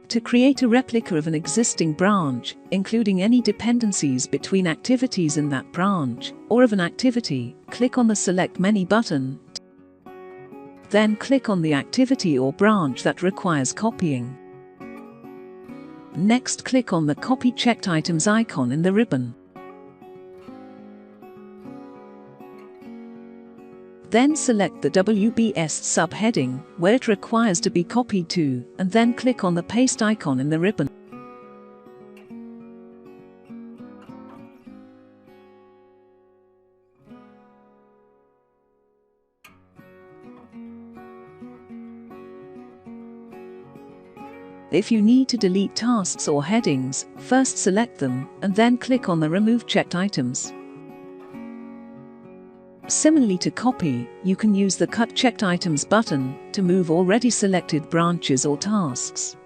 To create a replica of an existing branch, including any dependencies between activities in that branch, or of an activity, click on the Select Many button. Then click on the activity or branch that requires copying. Next, click on the Copy Checked Items icon in the ribbon. Then select the WBS subheading, where it requires to be copied to, and then click on the Paste icon in the ribbon. If you need to delete tasks or headings, first select them, and then click on the Remove Checked Items. Similarly to copy, you can use the Cut Checked Items button to move already selected branches or tasks.